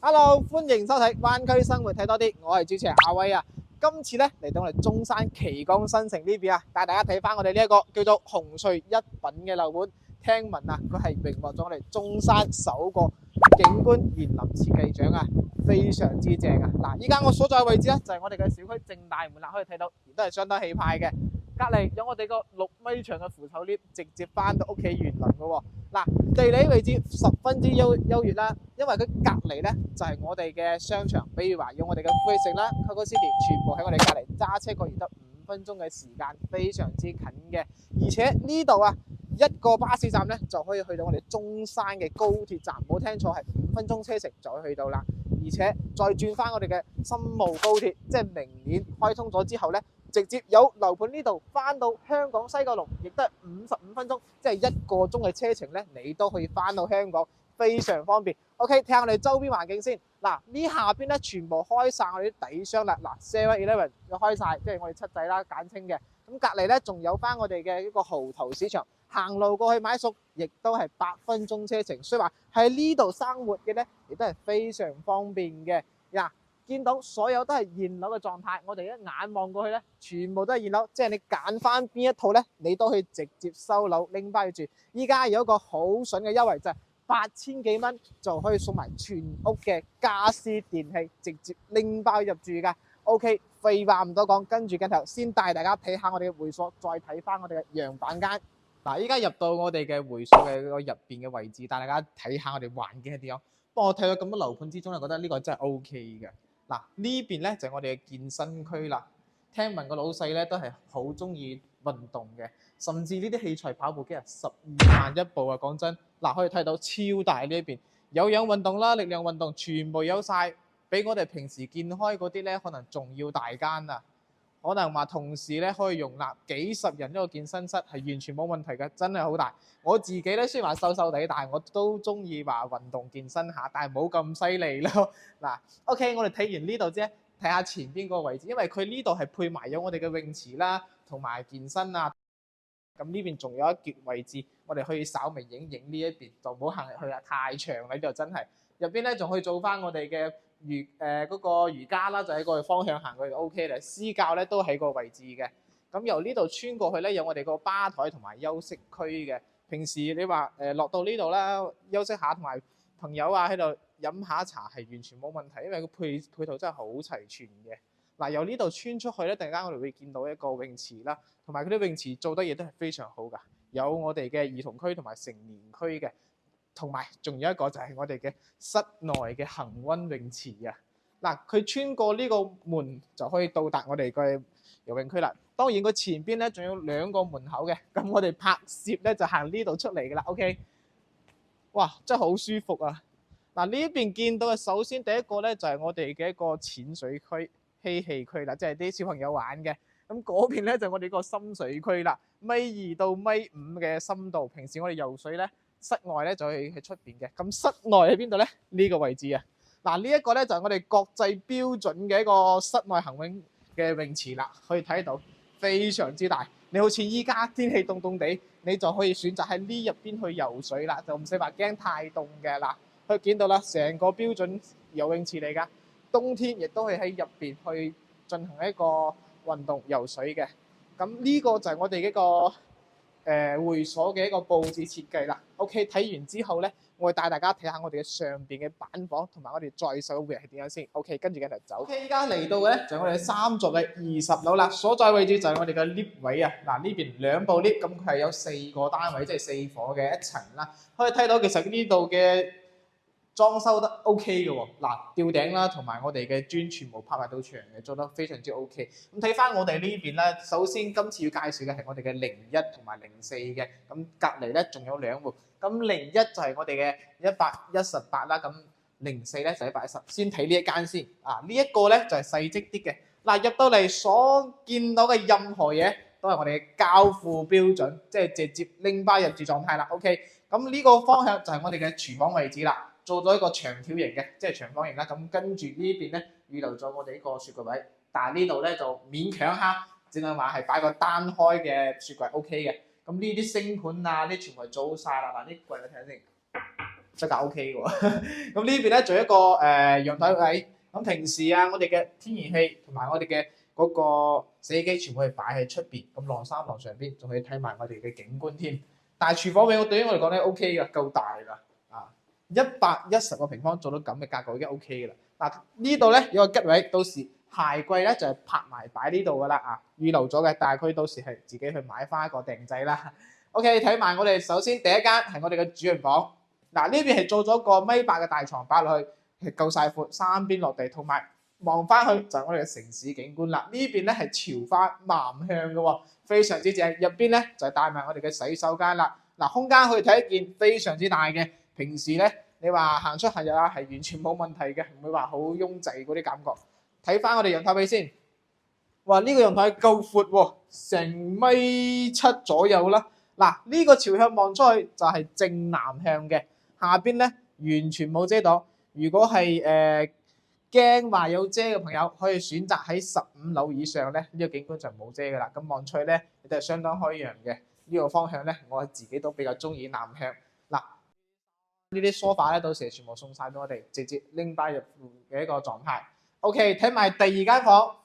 Hello，歡迎收睇灣區生活睇多啲，我係主持人阿威啊。今次咧嚟到我哋中山旗江新城呢邊啊，帶大家睇翻我哋呢一個叫做紅翠一品嘅樓盤。聽聞啊，佢係榮獲咗我哋中山首個景觀園林設計獎啊，非常之正啊！嗱，依家我所在嘅位置咧就係我哋嘅小區正大門啦，可以睇到，亦都係相當氣派嘅。隔離有我哋個6米長嘅扶手 lift，直接翻到屋企園林嘅喎。嗱，地理位置十分之優越啦，因為佢隔離咧就係我哋嘅商場，比如話用我哋嘅富力城啦、Coco City，全部喺我哋隔離，揸車過而得5分鐘嘅時間，非常之近嘅。而且呢度啊，一個巴士站咧就可以去到我哋中山嘅高鐵站，冇聽錯，係5分鐘車程就可以去到啦。而且再轉翻我哋嘅深務高鐵，即係明年開通咗之後咧，直接有樓盤呢度翻到香港西九龍，亦都係55分鐘，即係1個鐘嘅車程咧，你都可以翻到香港，非常方便。OK， 睇下我哋周邊環境先。嗱，呢下邊咧全部開晒我哋啲底商啦。嗱 ，7-Eleven 又開晒，即係我哋七仔啦簡稱嘅。咁隔離咧仲有翻我哋嘅一個蠔頭市場，行路過去買餸，亦都係8分鐘車程。所以話喺呢度生活嘅咧，亦都係非常方便嘅。嗱，見到所有都係現樓嘅狀態，我哋一眼望過去咧，全部都係現樓，即係你揀翻邊一套咧，你都可以直接收樓拎翻去住。依家有一個好筍嘅優惠，就係8000幾蚊就可以送埋全屋嘅家私電器，直接拎包入住噶。OK， 廢話唔多講，跟住鏡頭先帶大家睇下我哋嘅會所，再睇翻我哋嘅樣板間。嗱，依家入到我哋嘅會所嘅個入邊嘅位置，帶大家睇下我哋環境係點樣。不過我睇到咁多樓盤之中，就覺得呢個真係 OK 嘅。嗱，呢邊咧就係我哋嘅健身區啦。聽聞個老細咧都係好中意運動嘅，甚至呢啲器材跑步機啊12萬一部啊！講真，嗱可以睇到超大呢一邊，有氧運動啦、力量運動全部有晒，比我哋平時見開嗰啲咧可能仲要大間啊！可能話同時咧可以容納幾十人一個健身室，係完全冇問題嘅，真係好大。我自己咧雖然話瘦瘦地，但係我都中意話運動健身下，但係冇咁犀利咯。嗱，OK， 我哋睇完呢度啫，睇下前邊個位置，因為佢呢度係配埋有我哋嘅泳池啦，同埋健身啊。咁呢邊仲有一截位置，我哋可以稍微影影呢一邊，就唔好行入去啦，太長啦呢度真係。入邊咧仲可以做翻我哋嘅嗰個瑜伽啦，就喺個方向行過去 OK 啦。私教咧都喺個位置嘅。咁由呢度穿過去咧，有我哋個吧台同埋休息區嘅。平時你話落到呢度啦，休息下同埋朋友啊喺度飲下茶係完全冇問題，因為個配套真係好齊全嘅。嗱，由呢度穿出去咧，突然間我哋會見到一個泳池啦，同埋佢啲泳池做得嘢都係非常好㗎，有我哋嘅兒童區同埋成年區嘅，同埋仲有一個就係我哋嘅室內嘅恆溫泳池啊！嗱，佢穿過呢個門就可以到達我哋嘅游泳區啦。當然佢前邊咧仲有2個門口嘅，咁我哋拍攝咧就行呢度出嚟㗎啦。OK， 哇，真係好舒服啊！嗱，呢邊見到嘅首先第一個咧就係我哋嘅一個淺水區。嬉戲區啦，即係啲小朋友玩嘅。咁嗰邊咧就我哋個深水區啦，1.2到1.5米嘅深度。平時我哋游水咧，室外咧就係喺出邊嘅。咁室內喺邊度咧？呢個位置啊。嗱，呢一個咧就係我哋國際標準嘅一個室內行泳嘅泳池啦，可以睇到非常之大。你好似依家天氣凍凍地，你就可以選擇喺呢入邊去游水啦，就唔使話驚太凍嘅啦。可以見到啦，成個標準游泳池嚟㗎。冬天亦都係喺入邊去進行一個運動游水嘅。咁呢個就係我哋一個會所嘅一個佈置設計啦。OK， 睇完之後咧，我會帶大家睇下我哋嘅上邊嘅板房同埋我哋在手嘅會係點樣先。OK， 跟住繼續走。OK， 依家嚟到嘅咧就係我哋3座嘅20樓啦，所在位置就係我哋嘅 lift 位啊。嗱，呢邊2部 lift，咁佢係有4個單位，即係4伙嘅一層啦。可以睇到其實呢度嘅裝修得 OK 嘅喎，嗱，吊頂啦，同埋我哋嘅磚全部拍埋到牆嘅，做得非常之 OK。咁睇翻我哋呢邊咧，首先今次要介紹嘅係我哋嘅01同埋04嘅，咁隔離咧仲有2戶。咁01就係我哋嘅118啦，咁04咧就110。先睇呢一間先，呢一個咧就係細積啲嘅。嗱，入到嚟所見到嘅任何嘢都係我哋嘅交付標準，即係直接拎包入住狀態啦。OK， 咁呢個方向就係我哋嘅廚房位置啦。做咗一個長條形嘅，即係長方形啦。咁跟住呢邊咧預留咗我哋呢個雪櫃位，但係呢度咧就勉強下，淨係話係擺個單開嘅雪櫃 OK 嘅。咁呢啲星盤啊，啲全部係做晒啦。嗱，啲櫃你睇下先。質價 OK 嘅喎。咁呢邊咧仲有一個陽台位，咁平時啊我哋嘅天然氣同埋我哋嘅嗰個洗衣機全部係擺喺出邊，咁晾衫晾上邊，仲可以睇埋我哋嘅景觀添。但係廚房位我對於我嚟講咧 OK 嘅，夠大啦啊，110個平方做到咁嘅格局已經 OK 嘅啦。嗱呢度咧有個吉位，到時鞋櫃咧就係拍埋擺呢度噶啦啊，預留咗嘅，但係佢到時係自己去買翻一個訂製啦。OK， 睇埋我哋首先第一間係我哋嘅主人房，嗱呢邊係做咗個1.8米嘅大床擺落去，係夠晒闊，三邊落地，同埋望翻去就係我哋嘅城市景觀啦。呢邊咧係朝翻南向嘅喎，非常之正。入邊咧就係帶埋我哋嘅洗手間啦。嗱空間可以睇一件非常之大嘅，平時咧你話行出行入啊係完全冇問題嘅，唔會話好擁擠嗰啲感覺。睇翻我哋陽台位先，哇呢個陽台夠闊喎，成1.7米左右啦。嗱呢個朝向望出去就係正南向嘅，下邊咧完全冇遮擋。如果係驚話有遮嘅朋友，可以選擇喺15樓以上咧，呢個景觀就冇遮噶啦。咁望出去咧，亦都係相當開揚嘅。呢個方向咧，我自己都比較中意南向。嗱呢啲梳化咧，到時全部送晒俾我哋，直接拎翻入戶嘅一個狀態。OK， 睇埋第二間房。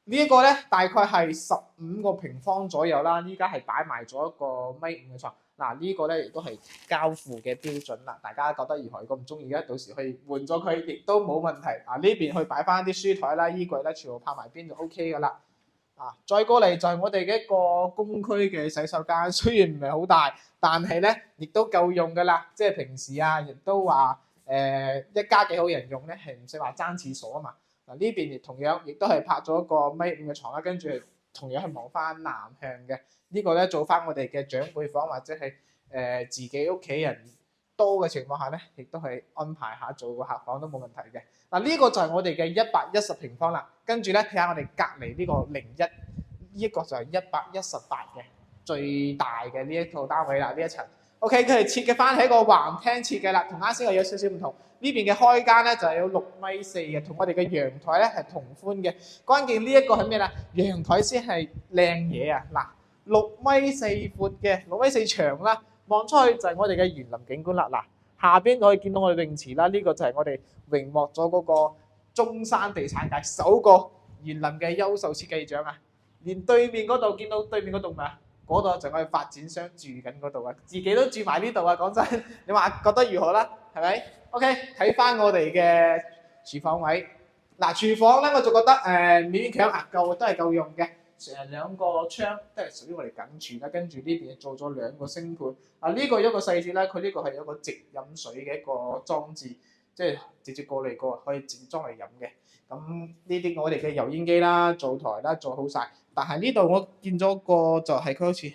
呢一個咧大概係15個平方左右啦，依家係擺埋咗一個1.5米嘅床。嗱呢個咧亦都係交付嘅標準啦，大家覺得如何？如果唔中意嘅，到時可以換咗佢，亦都冇問題。啊呢邊去擺翻啲書台啦、衣櫃啦，全部拍埋邊就 OK 噶啦。啊，再過嚟就係我哋嘅一個公區嘅洗手間，雖然唔係好大，但係咧亦都夠用噶啦。即係平時啊，亦都話一家幾口人用咧，係唔使話爭廁所啊嘛。嗱呢邊亦同樣亦都係拍咗一個1.5米嘅床啦，跟住同樣係望翻南向嘅。呢個咧做翻我哋嘅長輩房或者係自己屋企人多嘅情況下咧，亦都係安排下做個客房都冇問題嘅。嗱呢個就係我哋嘅110平方啦。跟住咧睇下我哋隔離呢個01，呢一個就係118嘅最大嘅呢一套單位啦，呢一層。OK， 佢係設計翻係一個橫廳設計啦，同啱先係有少少唔同。呢邊嘅開間咧就係有6.4米嘅，同我哋嘅陽台咧係同寬嘅。關鍵呢一個係咩咧？陽台先係靚嘢啊！嗱，6.4米闊嘅，6.4米長啦，望出去就係我哋嘅園林景觀啦。嗱，下邊可以見到我哋泳池啦，呢個就係我哋榮獲咗嗰個中山地產界首個園林嘅優秀設計獎啊！連對面嗰度見到對面嗰度未啊？嗰度就係我哋發展商住緊嗰度啊，自己都住埋呢度啊！講真，你話覺得如何啦？係咪 ？OK， 睇翻我哋嘅廚房位。嗱，廚房咧我就覺得勉強夠，都係夠用嘅。2個窗都係屬於我哋緊住啦，跟住呢邊做咗2個星盤。啊，呢個一個細節咧，佢呢個係有個直飲水嘅一個裝置，即係直接過嚟可以直接裝嚟飲嘅。咁呢啲我哋嘅油煙機啦、灶台啦做好晒。但係呢度我見咗個就係佢好似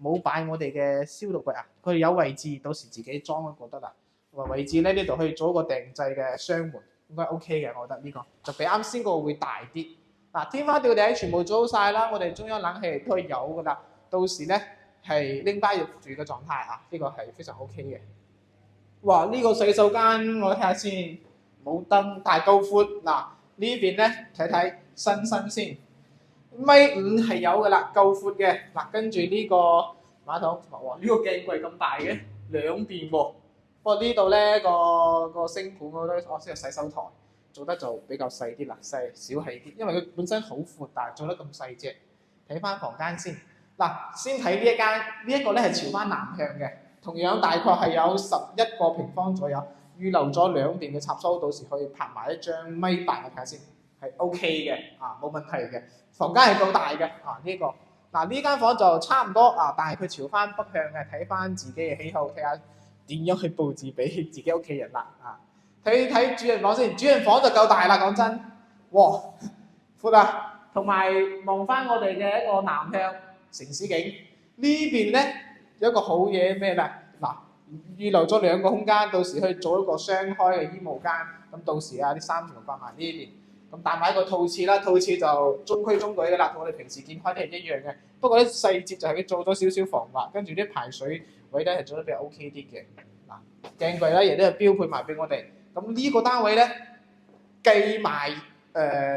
冇擺我哋嘅消毒櫃啊，佢有位置，到時自己裝都覺得啦。位置咧呢度可以做一個定制嘅雙門，應該 OK 嘅，我覺得呢個就比啱先個會大啲。嗱，天花吊頂全部做好晒啦，我哋中央冷氣都係有㗎啦，到時咧係拎翻入住嘅狀態啊，呢個係非常 OK 嘅。哇！呢個洗手間我睇下先，冇燈，但係夠闊。嗱呢邊咧睇睇新先。1.5米係有㗎啦，夠闊嘅。嗱，跟住呢個馬桶，哇！呢個鏡櫃咁大嘅，兩邊喎。不過呢度咧個星盤我覺得，先係洗手台做得就比較細啲啦，小氣啲，因為佢本身好闊，但係做得咁細隻。睇翻房間先。嗱，先睇呢一間，呢一個咧係朝翻南向嘅，同樣大概係有11個平方左右，預留咗兩邊嘅插蘇，到時可以拍埋一張1.8米嘅睇下先。係 OK 嘅，冇問題嘅，房間係夠大嘅，呢個嗱呢間房就差唔多啊，但係佢朝翻北向嘅，睇翻自己嘅喜好，睇下點樣去佈置俾自己屋企人啦啊！睇主人房先，主人房就夠大啦，講真，哇闊啊，同埋望翻我哋嘅一個南向城市景，呢邊咧有一個好嘢咩咧？嗱，預留咗2個空間，到時去做一個雙開嘅衣帽間，咁到時啊啲衫全部掛埋呢邊。咁帶埋一個套廁啦，套廁就中規中矩嘅啦，同我哋平時見開都係一樣嘅。不過啲細節就係佢做咗少少防滑，跟住啲排水位咧係做得比較 OK 啲嘅。嗱，鏡櫃咧亦都係標配埋俾我哋。咁呢個單位咧計埋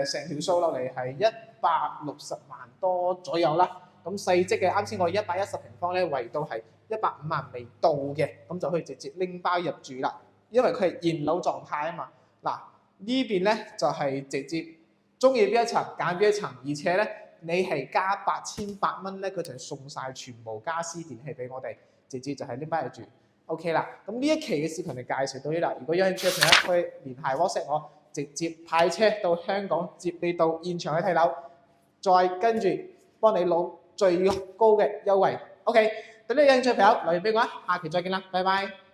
成條數落嚟係160萬多左右啦。咁細積嘅啱先我110平方咧，圍到係150萬未到嘅，咁就可以直接拎包入住啦。因為佢係現樓狀態啊嘛。嗱呢邊咧就係直接中意邊一層揀邊一層，而且咧你係加8800蚊咧，佢就係送晒全部家私電器俾我哋，直接就係拎翻嚟住。OK 啦，咁呢一期嘅視頻就介紹到呢啦。如果有興趣嘅朋友可以聯繫 WhatsApp 我，直接派車到香港接你到現場去睇樓，再跟住幫你攞最高嘅優惠。OK，對呢個有興趣嘅朋友留言俾我，下期再見啦，拜拜。